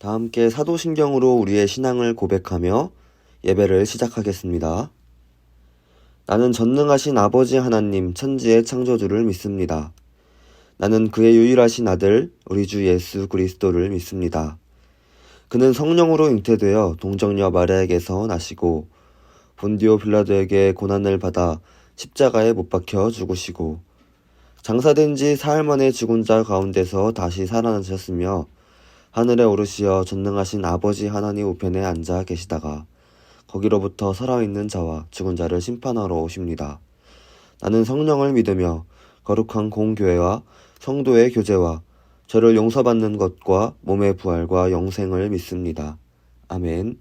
다 함께 사도신경으로 우리의 신앙을 고백하며 예배를 시작하겠습니다. 나는 전능하신 아버지 하나님 천지의 창조주를 믿습니다. 나는 그의 유일하신 아들 우리 주 예수 그리스도를 믿습니다. 그는 성령으로 잉태되어 동정녀 마리아에게서 나시고 본디오 빌라도에게 고난을 받아 십자가에 못 박혀 죽으시고 장사된 지 사흘 만에 죽은 자 가운데서 다시 살아나셨으며 하늘에 오르시어 전능하신 아버지 하나님 우편에 앉아 계시다가 거기로부터 살아있는 자와 죽은 자를 심판하러 오십니다. 나는 성령을 믿으며 거룩한 공교회와 성도의 교제와 죄를 용서받는 것과 몸의 부활과 영생을 믿습니다. 아멘.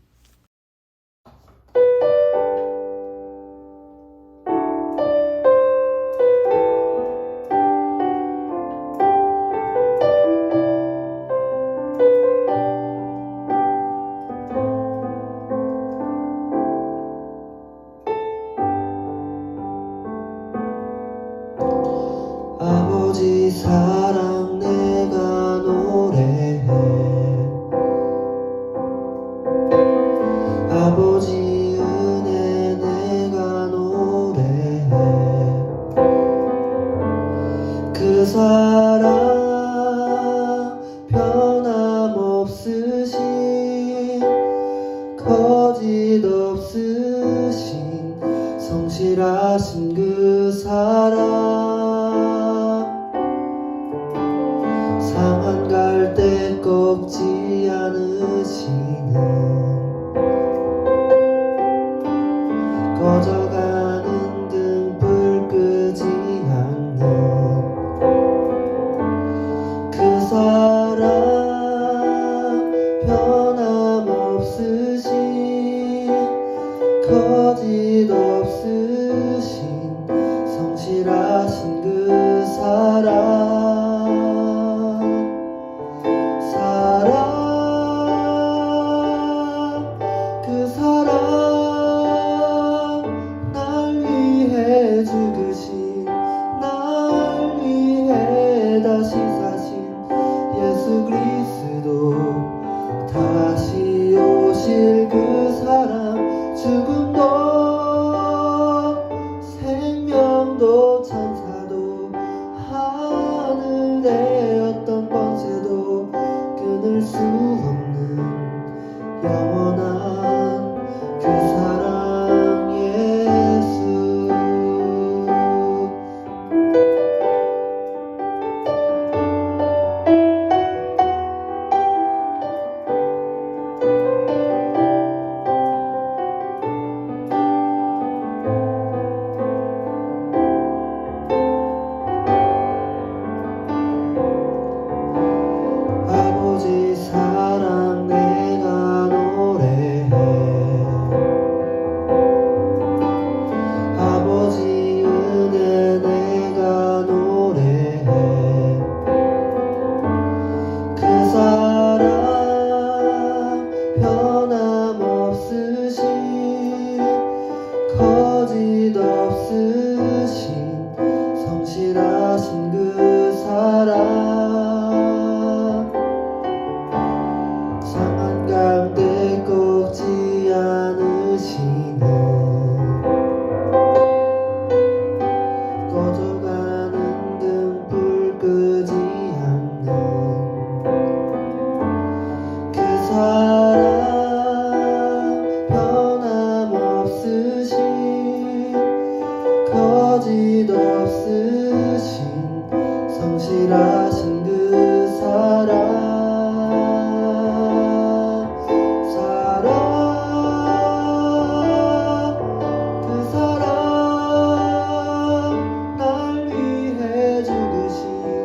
아버지 사랑 내가 노래해 아버지 은혜 내가 노래해 그 사랑 변함없으신 거짓 없으신 성실하신 그 사랑 상한 갈대 꺾지 않으시는 꺼져가는 등불 끄지 않는 그 사랑 변함없으신 거짓 없으신 성실하신 그 사랑 그 사랑 날 위해 죽으신 날 위해 다시 사신 예수 그리스도 다시 오실 그 사랑 죽음도 생명도 천사도 하늘의 어떤 권세도 끊을 수 없는 영원한 그 사랑 예수 아버지 사랑 내가 노래해 아버지 은혜 내가 노래해 그 사랑 변함없으신 거짓 없으신 성실하신 그 사랑 상한 갈대 꺾지 않으시는 꺼져가는 등불 끄지 않는 그 사랑 변함없으신 거짓 없으신 성실하신 그 사랑 그 사랑 날 위해 죽으신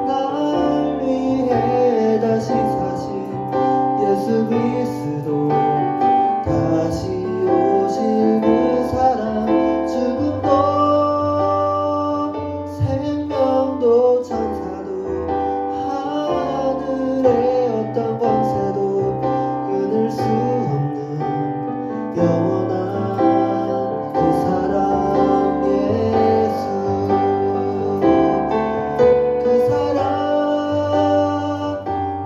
날 위해 다시 사신 예수 그리스도 다시 오실 그 사랑 죽음도 생명도 천사도 하늘의 어떤 권세도 끊을 수 없는 영원한 그 사랑 예수 그 사랑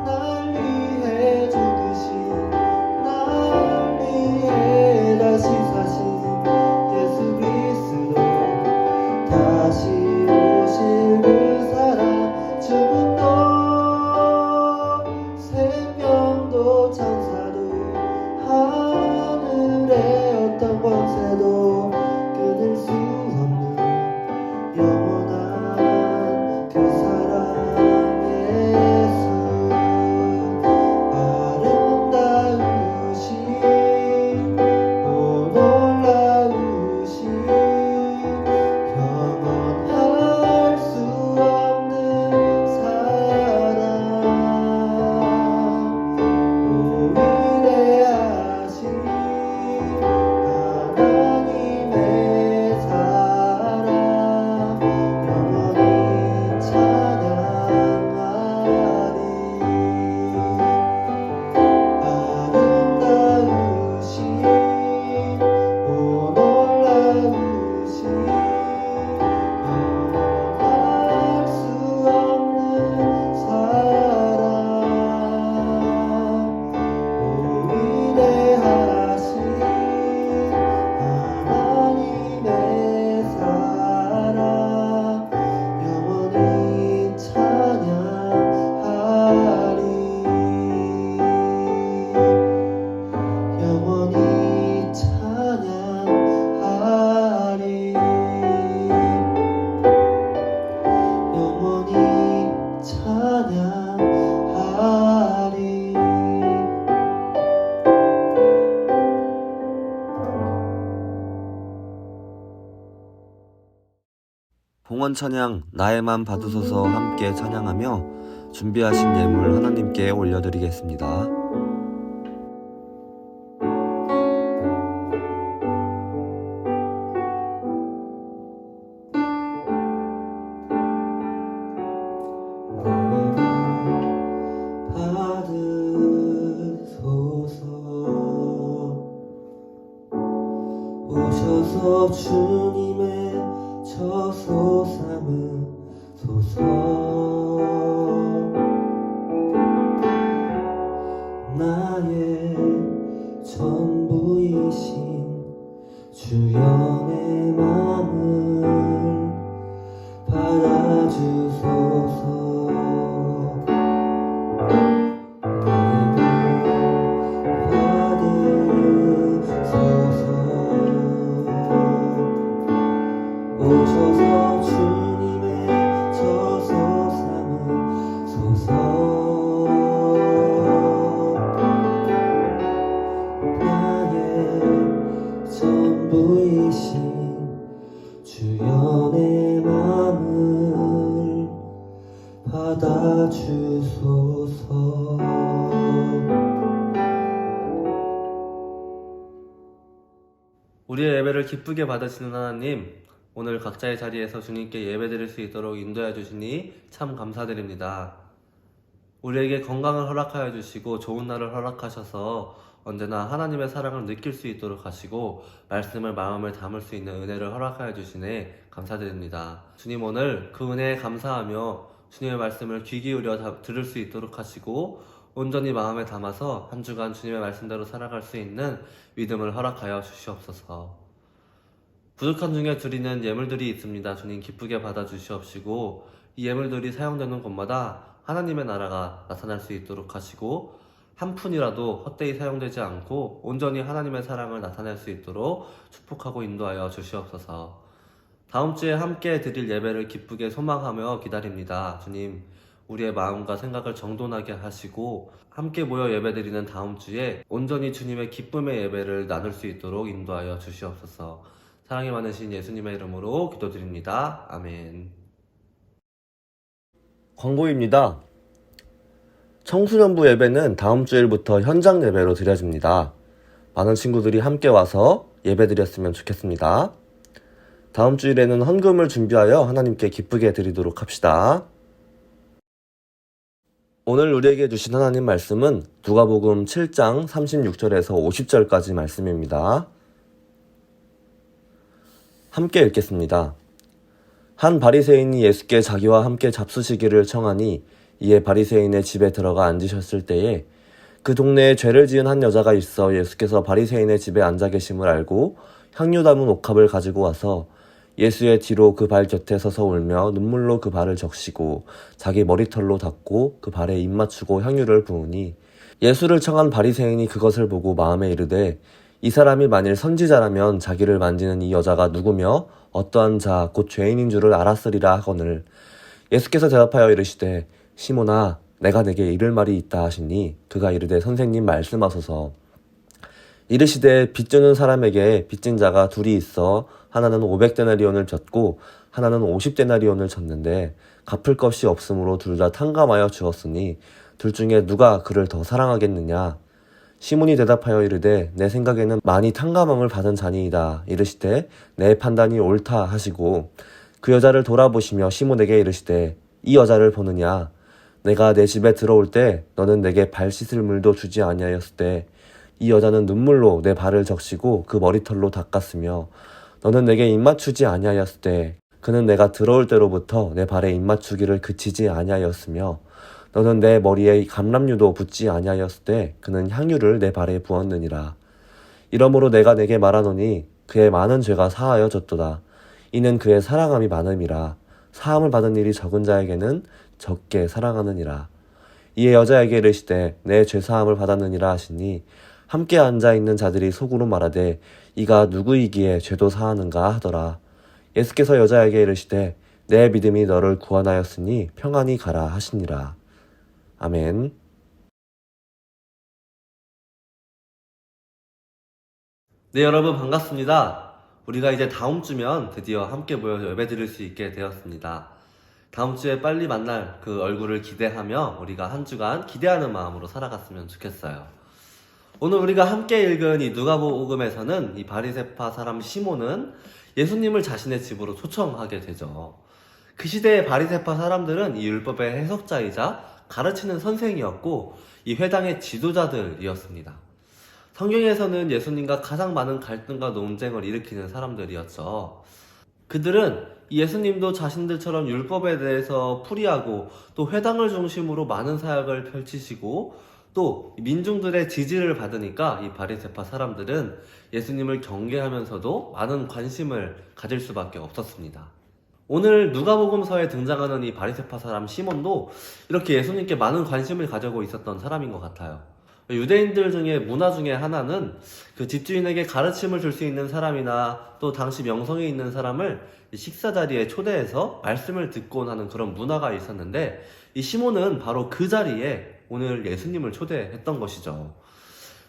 날 위해 죽으신 봉헌 찬양 나의 맘 받으소서 함께 찬양하며 준비하신 예물 하나님께 올려드리겠습니다. 오셔서 주님의 저소 삼으소서. 나의 전부이신 주여 내 맘을 받아주소서. 오셔서 주님의 저소 삼으소서. 나의 전부이신 주여 내 맘을 받아주소서. 우리의 예배를 기쁘게 받으시는 하나님, 오늘 각자의 자리에서 주님께 예배드릴 수 있도록 인도해 주시니 참 감사드립니다. 우리에게 건강을 허락하여 주시고 좋은 날을 허락하셔서 언제나 하나님의 사랑을 느낄 수 있도록 하시고 말씀을 마음을 담을 수 있는 은혜를 허락하여 주시네 감사드립니다. 주님, 오늘 그 은혜에 감사하며 주님의 말씀을 귀 기울여 들을 수 있도록 하시고 온전히 마음에 담아서 한 주간 주님의 말씀대로 살아갈 수 있는 믿음을 허락하여 주시옵소서. 부족한 중에 드리는 예물들이 있습니다. 주님, 기쁘게 받아주시옵시고 이 예물들이 사용되는 곳마다 하나님의 나라가 나타날 수 있도록 하시고 한 푼이라도 헛되이 사용되지 않고 온전히 하나님의 사랑을 나타낼 수 있도록 축복하고 인도하여 주시옵소서. 다음 주에 함께 드릴 예배를 기쁘게 소망하며 기다립니다. 주님, 우리의 마음과 생각을 정돈하게 하시고 함께 모여 예배드리는 다음 주에 온전히 주님의 기쁨의 예배를 나눌 수 있도록 인도하여 주시옵소서. 사랑이 많으신 예수님의 이름으로 기도드립니다. 아멘. 광고입니다. 청소년부 예배는 다음 주일부터 현장 예배로 드려집니다. 많은 친구들이 함께 와서 예배 드렸으면 좋겠습니다. 다음 주일에는 헌금을 준비하여 하나님께 기쁘게 드리도록 합시다. 오늘 우리에게 주신 하나님 말씀은 누가복음 7장 36절에서 50절까지 말씀입니다. 함께 읽겠습니다. 한 바리새인이 예수께 자기와 함께 잡수시기를 청하니 이에 바리새인의 집에 들어가 앉으셨을 때에 그 동네에 죄를 지은 한 여자가 있어 예수께서 바리새인의 집에 앉아 계심을 알고 향유 담은 옥합을 가지고 와서 예수의 뒤로 그 발 곁에 서서 울며 눈물로 그 발을 적시고 자기 머리털로 닦고 그 발에 입 맞추고 향유를 부으니 예수를 청한 바리새인이 그것을 보고 마음에 이르되 이 사람이 만일 선지자라면 자기를 만지는 이 여자가 누구며 어떠한 자 곧 죄인인 줄을 알았으리라 하거늘 예수께서 대답하여 이르시되 시몬아 내가 내게 이를 말이 있다 하시니 그가 이르되 선생님 말씀하소서. 이르시되 빚주는 사람에게 빚진 자가 둘이 있어 하나는 500데나리온을 졌고 하나는 50데나리온을 졌는데 갚을 것이 없으므로 둘 다 탕감하여 주었으니 둘 중에 누가 그를 더 사랑하겠느냐. 시몬이 대답하여 이르되 내 생각에는 많이 탕감함을 받은 자니이다. 이르시되 내 판단이 옳다 하시고 그 여자를 돌아보시며 시몬에게 이르시되 이 여자를 보느냐. 내가 내 집에 들어올 때 너는 내게 발 씻을 물도 주지 아니하였을 때 이 여자는 눈물로 내 발을 적시고 그 머리털로 닦았으며 너는 내게 입맞추지 아니하였을 때 그는 내가 들어올 때로부터 내 발에 입맞추기를 그치지 아니하였으며 너는 내 머리에 감람유도 붓지 아니하였을 때 그는 향유를 내 발에 부었느니라. 이러므로 내가 내게 말하노니 그의 많은 죄가 사하여졌도다. 이는 그의 사랑함이 많음이라. 사함을 받은 일이 적은 자에게는 적게 사랑하느니라. 이에 여자에게 이르시되 내 죄사함을 받았느니라 하시니 함께 앉아있는 자들이 속으로 말하되 이가 누구이기에 죄도 사하는가 하더라. 예수께서 여자에게 이르시되 내 믿음이 너를 구원하였으니 평안히 가라 하시니라. 아멘. 네, 여러분 반갑습니다. 우리가 이제 다음 주면 드디어 함께 모여서 예배 드릴 수 있게 되었습니다. 다음 주에 빨리 만날 그 얼굴을 기대하며 우리가 한 주간 기대하는 마음으로 살아갔으면 좋겠어요. 오늘 우리가 함께 읽은 이 누가복음에서는 이 바리새파 사람 시몬은 예수님을 자신의 집으로 초청하게 되죠. 그 시대의 바리새파 사람들은 이 율법의 해석자이자 가르치는 선생이었고 이 회당의 지도자들이었습니다. 성경에서는 예수님과 가장 많은 갈등과 논쟁을 일으키는 사람들이었죠. 그들은 예수님도 자신들처럼 율법에 대해서 풀이하고 또 회당을 중심으로 많은 사역을 펼치시고 또 민중들의 지지를 받으니까 이 바리새파 사람들은 예수님을 경계하면서도 많은 관심을 가질 수밖에 없었습니다. 오늘 누가복음서에 등장하는 이 바리새파 사람 시몬도 이렇게 예수님께 많은 관심을 가지고 있었던 사람인 것 같아요. 유대인들 중에 문화 중에 하나는 그 집주인에게 가르침을 줄 수 있는 사람이나 또 당시 명성이 있는 사람을 식사 자리에 초대해서 말씀을 듣곤 하는 그런 문화가 있었는데 이 시몬은 바로 그 자리에 오늘 예수님을 초대했던 것이죠.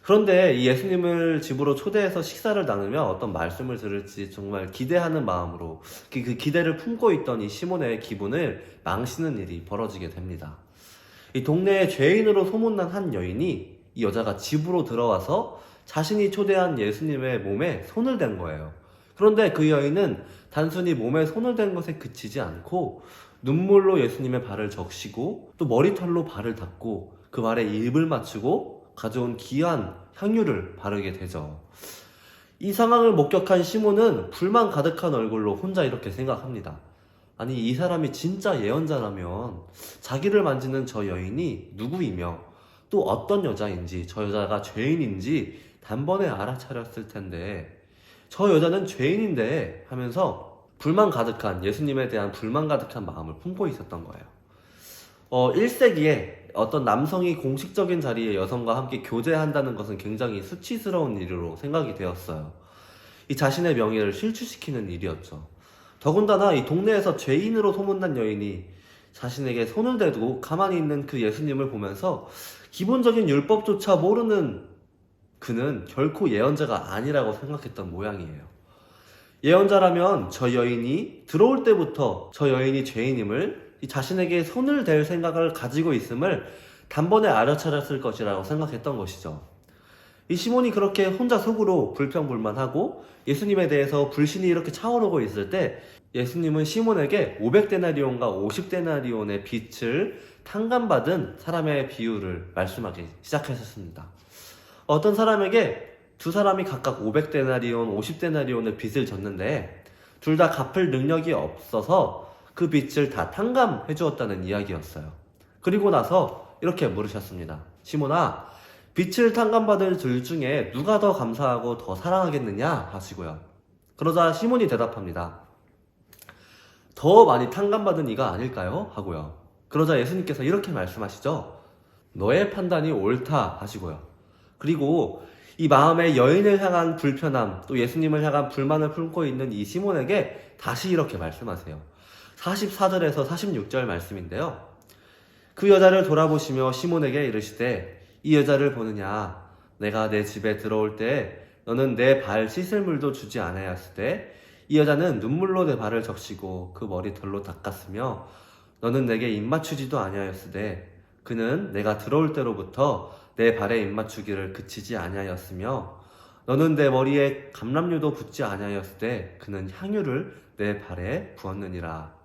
그런데 이 예수님을 집으로 초대해서 식사를 나누며 어떤 말씀을 들을지 정말 기대하는 마음으로 그 기대를 품고 있던 이 시몬의 기분을 망치는 일이 벌어지게 됩니다. 이 동네에 죄인으로 소문난 한 여인이 이 여자가 집으로 들어와서 자신이 초대한 예수님의 몸에 손을 댄 거예요. 그런데 그 여인은 단순히 몸에 손을 댄 것에 그치지 않고 눈물로 예수님의 발을 적시고 또 머리털로 발을 닦고 그 발에 입을 맞추고 가져온 귀한 향유를 바르게 되죠. 이 상황을 목격한 시몬은 불만 가득한 얼굴로 혼자 이렇게 생각합니다. 아니, 이 사람이 진짜 예언자라면 자기를 만지는 저 여인이 누구이며 또 어떤 여자인지, 저 여자가 죄인인지 단번에 알아차렸을 텐데 저 여자는 죄인인데 하면서 예수님에 대한 불만 가득한 마음을 품고 있었던 거예요. 1세기에 어떤 남성이 공식적인 자리에 여성과 함께 교제한다는 것은 굉장히 수치스러운 일으로 생각이 되었어요. 이 자신의 명예를 실추시키는 일이었죠. 더군다나 이 동네에서 죄인으로 소문난 여인이 자신에게 손을 대고 가만히 있는 그 예수님을 보면서 기본적인 율법조차 모르는 그는 결코 예언자가 아니라고 생각했던 모양이에요. 예언자라면 저 여인이 들어올 때부터 저 여인이 죄인임을 자신에게 손을 댈 생각을 가지고 있음을 단번에 알아차렸을 것이라고 생각했던 것이죠. 이 시몬이 그렇게 혼자 속으로 불평불만하고 예수님에 대해서 불신이 이렇게 차오르고 있을 때 예수님은 시몬에게 500데나리온과 50데나리온의 빚을 탕감받은 사람의 비유를 말씀하기 시작하셨습니다. 어떤 사람에게 두 사람이 각각 500데나리온, 50데나리온의 빚을 졌는데 둘 다 갚을 능력이 없어서 그 빚을 다 탕감해 주었다는 이야기였어요. 그리고 나서 이렇게 물으셨습니다. 시몬아, 빚을 탕감받을 둘 중에 누가 더 감사하고 더 사랑하겠느냐 하시고요. 그러자 시몬이 대답합니다. 더 많이 탕감받은 이가 아닐까요? 하고요. 그러자 예수님께서 이렇게 말씀하시죠. 너의 판단이 옳다 하시고요. 그리고 이 마음에 여인을 향한 불편함, 또 예수님을 향한 불만을 품고 있는 이 시몬에게 다시 이렇게 말씀하세요. 44절에서 46절 말씀인데요. 그 여자를 돌아보시며 시몬에게 이르시되 이 여자를 보느냐? 내가 내 집에 들어올 때 너는 내 발 씻을 물도 주지 아니하였으되 이 여자는 눈물로 내 발을 적시고 그 머리털로 닦았으며 너는 내게 입맞추지도 아니하였으되 그는 내가 들어올 때로부터 내 발에 입맞추기를 그치지 아니하였으며 너는 내 머리에 감람류도 붓지 아니하였으되 그는 향유를 내 발에 부었느니라.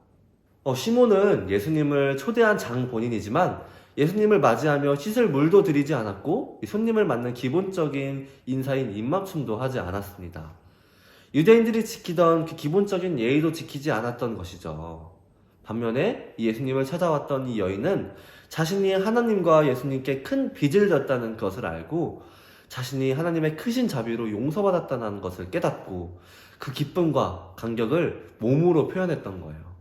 시몬은 예수님을 초대한 장 본인이지만 예수님을 맞이하며 씻을 물도 드리지 않았고 손님을 맞는 기본적인 인사인 입맞춤도 하지 않았습니다. 유대인들이 지키던 그 기본적인 예의도 지키지 않았던 것이죠. 반면에 예수님을 찾아왔던 이 여인은 자신이 하나님과 예수님께 큰 빚을 졌다는 것을 알고 자신이 하나님의 크신 자비로 용서받았다는 것을 깨닫고 그 기쁨과 감격을 몸으로 표현했던 거예요.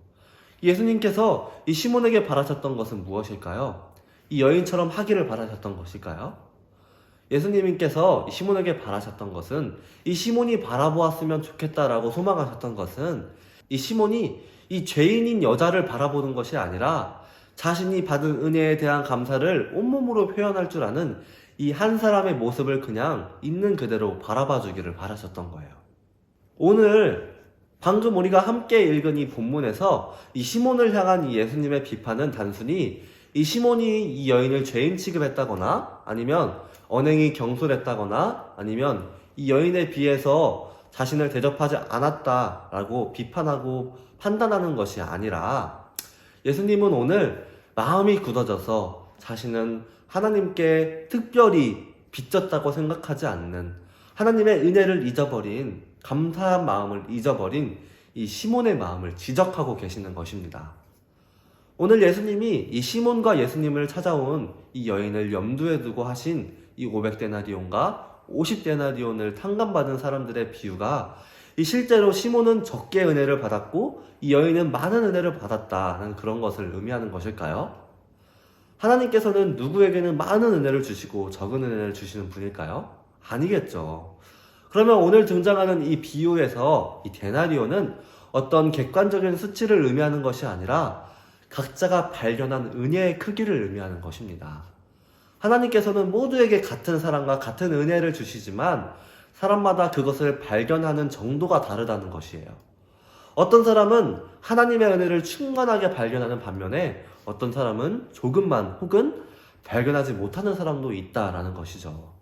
예수님께서 이 시몬에게 바라셨던 것은 무엇일까요? 이 여인처럼 하기를 바라셨던 것일까요? 예수님께서 시몬에게 바라셨던 것은 이 시몬이 바라보았으면 좋겠다라고 소망하셨던 것은 이 시몬이 이 죄인인 여자를 바라보는 것이 아니라 자신이 받은 은혜에 대한 감사를 온몸으로 표현할 줄 아는 이 한 사람의 모습을 그냥 있는 그대로 바라봐 주기를 바라셨던 거예요. 오늘 방금 우리가 함께 읽은 이 본문에서 이 시몬을 향한 이 예수님의 비판은 단순히 이 시몬이 이 여인을 죄인 취급했다거나 아니면 언행이 경솔했다거나 아니면 이 여인에 비해서 자신을 대접하지 않았다라고 비판하고 판단하는 것이 아니라 예수님은 오늘 마음이 굳어져서 자신은 하나님께 특별히 빚졌다고 생각하지 않는 하나님의 은혜를 잊어버린 감사한 마음을 잊어버린 이 시몬의 마음을 지적하고 계시는 것입니다. 오늘 예수님이 이 시몬과 예수님을 찾아온 이 여인을 염두에 두고 하신 이 500데나리온과 50데나리온을 탕감받은 사람들의 비유가 이 실제로 시몬은 적게 은혜를 받았고 이 여인은 많은 은혜를 받았다는 그런 것을 의미하는 것일까요? 하나님께서는 누구에게는 많은 은혜를 주시고 적은 은혜를 주시는 분일까요? 아니겠죠. 그러면 오늘 등장하는 이 비유에서 이 데나리온은 어떤 객관적인 수치를 의미하는 것이 아니라 각자가 발견한 은혜의 크기를 의미하는 것입니다. 하나님께서는 모두에게 같은 사랑과 같은 은혜를 주시지만 사람마다 그것을 발견하는 정도가 다르다는 것이에요. 어떤 사람은 하나님의 은혜를 충만하게 발견하는 반면에 어떤 사람은 조금만 혹은 발견하지 못하는 사람도 있다라는 것이죠.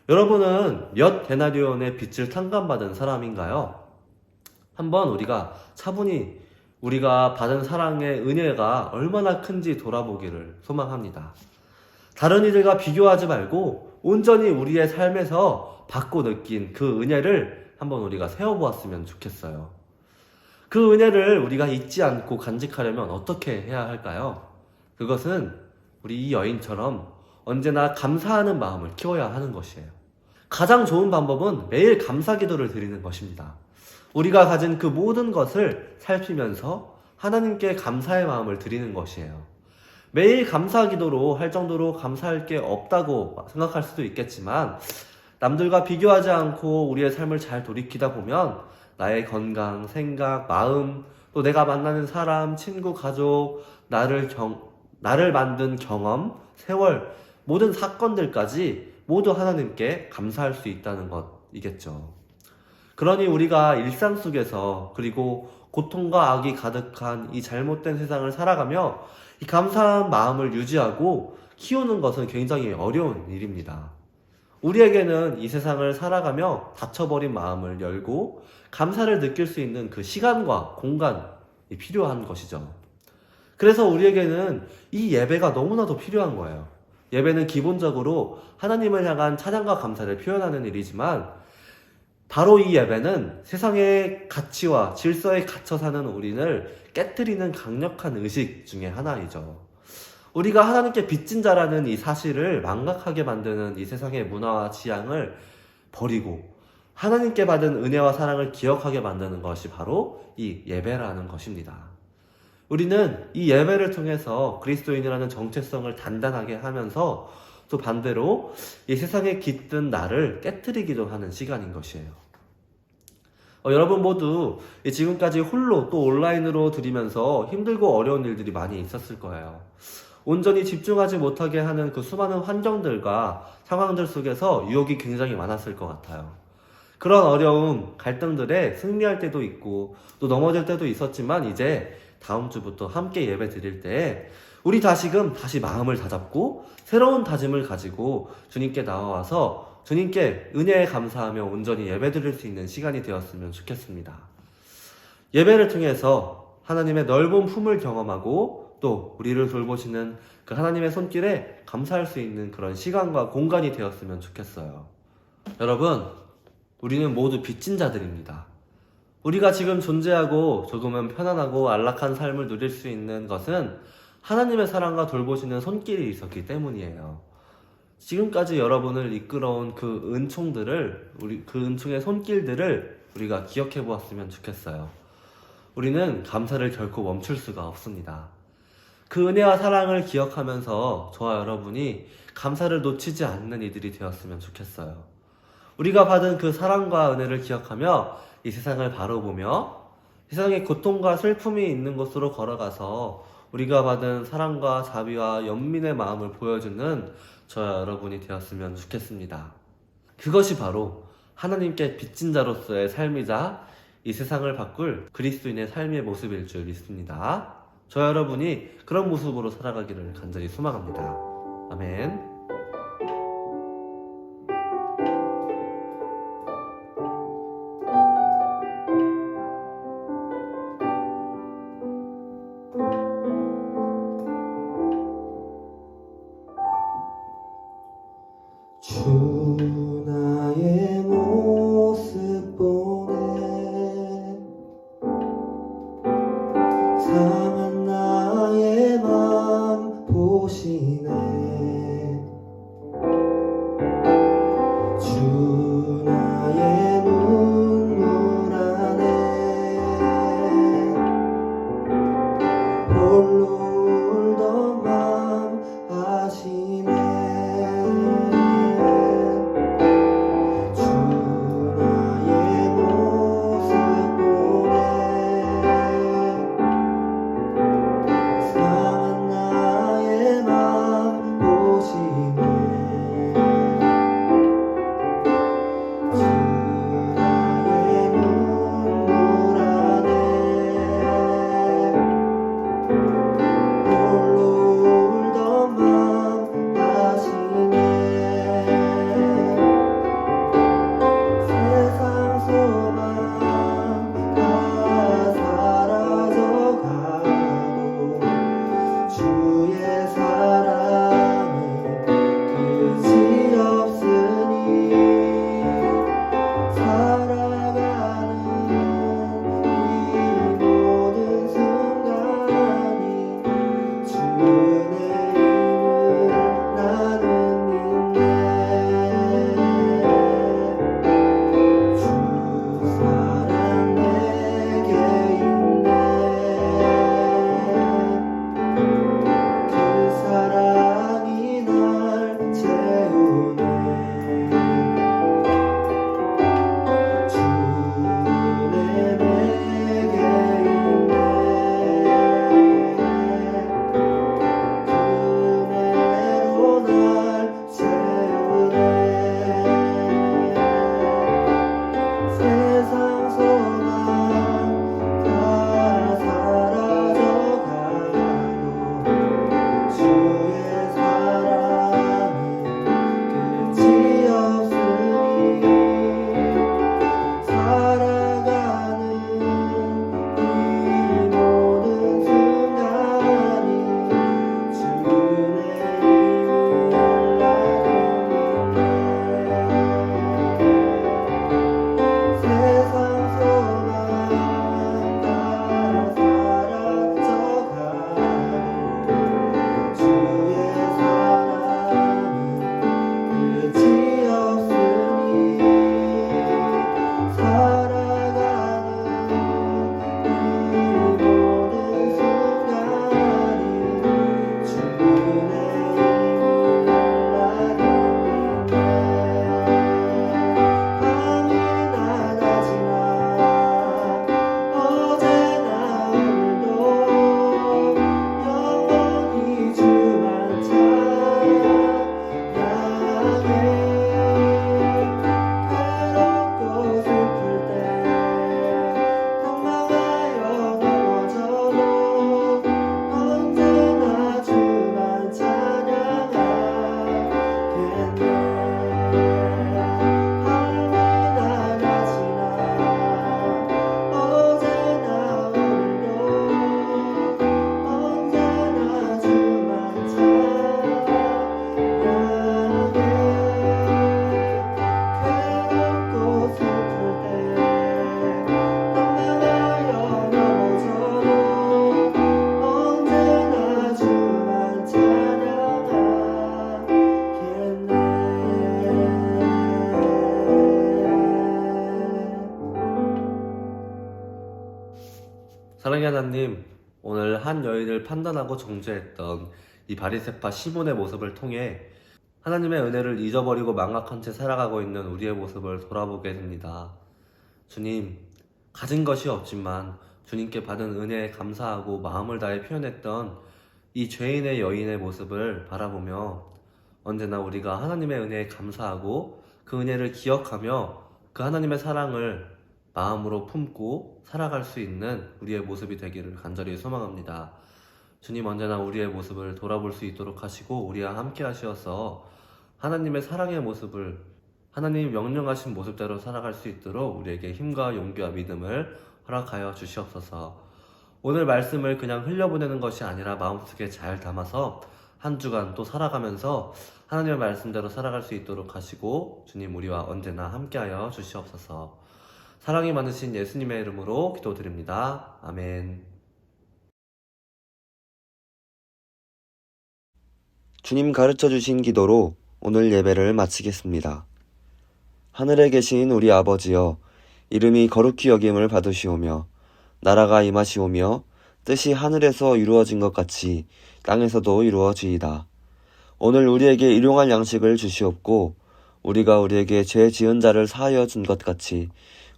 여러분은 몇 데나리온의 빚을 탕감받은 사람인가요? 한번 우리가 차분히 우리가 받은 사랑의 은혜가 얼마나 큰지 돌아보기를 소망합니다. 다른 이들과 비교하지 말고 온전히 우리의 삶에서 받고 느낀 그 은혜를 한번 우리가 세워보았으면 좋겠어요. 그 은혜를 우리가 잊지 않고 간직하려면 어떻게 해야 할까요? 그것은 우리 이 여인처럼 언제나 감사하는 마음을 키워야 하는 것이에요. 가장 좋은 방법은 매일 감사 기도를 드리는 것입니다. 우리가 가진 그 모든 것을 살피면서 하나님께 감사의 마음을 드리는 것이에요. 매일 감사 기도로 할 정도로 감사할 게 없다고 생각할 수도 있겠지만 남들과 비교하지 않고 우리의 삶을 잘 돌이키다 보면 나의 건강, 생각, 마음, 또 내가 만나는 사람, 친구, 가족, 나를 만든 경험, 세월, 모든 사건들까지 모두 하나님께 감사할 수 있다는 것이겠죠. 그러니 우리가 일상 속에서 그리고 고통과 악이 가득한 이 잘못된 세상을 살아가며 이 감사한 마음을 유지하고 키우는 것은 굉장히 어려운 일입니다. 우리에게는 이 세상을 살아가며 닫혀버린 마음을 열고 감사를 느낄 수 있는 그 시간과 공간이 필요한 것이죠. 그래서 우리에게는 이 예배가 너무나도 필요한 거예요. 예배는 기본적으로 하나님을 향한 찬양과 감사를 표현하는 일이지만 바로 이 예배는 세상의 가치와 질서에 갇혀 사는 우리를 깨트리는 강력한 의식 중에 하나이죠. 우리가 하나님께 빚진 자라는 이 사실을 망각하게 만드는 이 세상의 문화와 지향을 버리고 하나님께 받은 은혜와 사랑을 기억하게 만드는 것이 바로 이 예배라는 것입니다. 우리는 이 예배를 통해서 그리스도인이라는 정체성을 단단하게 하면서 또 반대로 이 세상에 깃든 나를 깨트리기도 하는 시간인 것이에요. 여러분 모두 지금까지 홀로 또 온라인으로 드리면서 힘들고 어려운 일들이 많이 있었을 거예요. 온전히 집중하지 못하게 하는 그 수많은 환경들과 상황들 속에서 유혹이 굉장히 많았을 것 같아요. 그런 어려움, 갈등들에 승리할 때도 있고 또 넘어질 때도 있었지만 이제 다음 주부터 함께 예배 드릴 때 우리 다시금 마음을 다잡고 새로운 다짐을 가지고 주님께 나와서 주님께 은혜에 감사하며 온전히 예배 드릴 수 있는 시간이 되었으면 좋겠습니다. 예배를 통해서 하나님의 넓은 품을 경험하고 또 우리를 돌보시는 그 하나님의 손길에 감사할 수 있는 그런 시간과 공간이 되었으면 좋겠어요. 여러분, 우리는 모두 빚진 자들입니다. 우리가 지금 존재하고 조금은 편안하고 안락한 삶을 누릴 수 있는 것은 하나님의 사랑과 돌보시는 손길이 있었기 때문이에요. 지금까지 여러분을 이끌어온 그 은총들을, 그 은총의 손길들을 우리가 기억해 보았으면 좋겠어요. 우리는 감사를 결코 멈출 수가 없습니다. 그 은혜와 사랑을 기억하면서 저와 여러분이 감사를 놓치지 않는 이들이 되었으면 좋겠어요. 우리가 받은 그 사랑과 은혜를 기억하며 이 세상을 바로 보며 세상에 고통과 슬픔이 있는 곳으로 걸어가서 우리가 받은 사랑과 자비와 연민의 마음을 보여주는 저와 여러분이 되었으면 좋겠습니다. 그것이 바로 하나님께 빚진 자로서의 삶이자 이 세상을 바꿀 그리스도인의 삶의 모습일 줄 믿습니다. 저 여러분이 그런 모습으로 살아가기를 간절히 소망합니다. 아멘. 주 나의 모습 보네 상한 나의 맘 보시네 주 나의 눈물 안에 홀로 울던 맘 아시네 사랑의 하나님, 오늘 한 여인을 판단하고 정죄했던 이 바리새파 시몬의 모습을 통해 하나님의 은혜를 잊어버리고 망각한 채 살아가고 있는 우리의 모습을 돌아보게 됩니다. 주님, 가진 것이 없지만 주님께 받은 은혜에 감사하고 마음을 다해 표현했던 이 죄인의 여인의 모습을 바라보며 언제나 우리가 하나님의 은혜에 감사하고 그 은혜를 기억하며 그 하나님의 사랑을 마음으로 품고 살아갈 수 있는 우리의 모습이 되기를 간절히 소망합니다. 주님 언제나 우리의 모습을 돌아볼 수 있도록 하시고 우리와 함께 하시어서 하나님의 사랑의 모습을 하나님이 명령하신 모습대로 살아갈 수 있도록 우리에게 힘과 용기와 믿음을 허락하여 주시옵소서. 오늘 말씀을 그냥 흘려보내는 것이 아니라 마음속에 잘 담아서 한 주간 또 살아가면서 하나님의 말씀대로 살아갈 수 있도록 하시고 주님 우리와 언제나 함께하여 주시옵소서. 사랑이 많으신 예수님의 이름으로 기도드립니다. 아멘. 주님 가르쳐 주신 기도로 오늘 예배를 마치겠습니다. 하늘에 계신 우리 아버지여, 이름이 거룩히 여김을 받으시오며 나라가 임하시오며 뜻이 하늘에서 이루어진 것 같이 땅에서도 이루어지이다. 오늘 우리에게 일용할 양식을 주시옵고 우리가 우리에게 죄 지은 자를 사하여 준 것 같이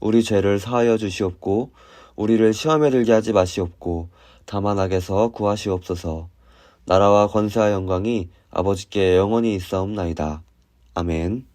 우리 죄를 사하여 주시옵고 우리를 시험에 들게 하지 마시옵고 다만 악에서 구하시옵소서. 나라와 권세와 영광이 아버지께 영원히 있사옵나이다. 아멘.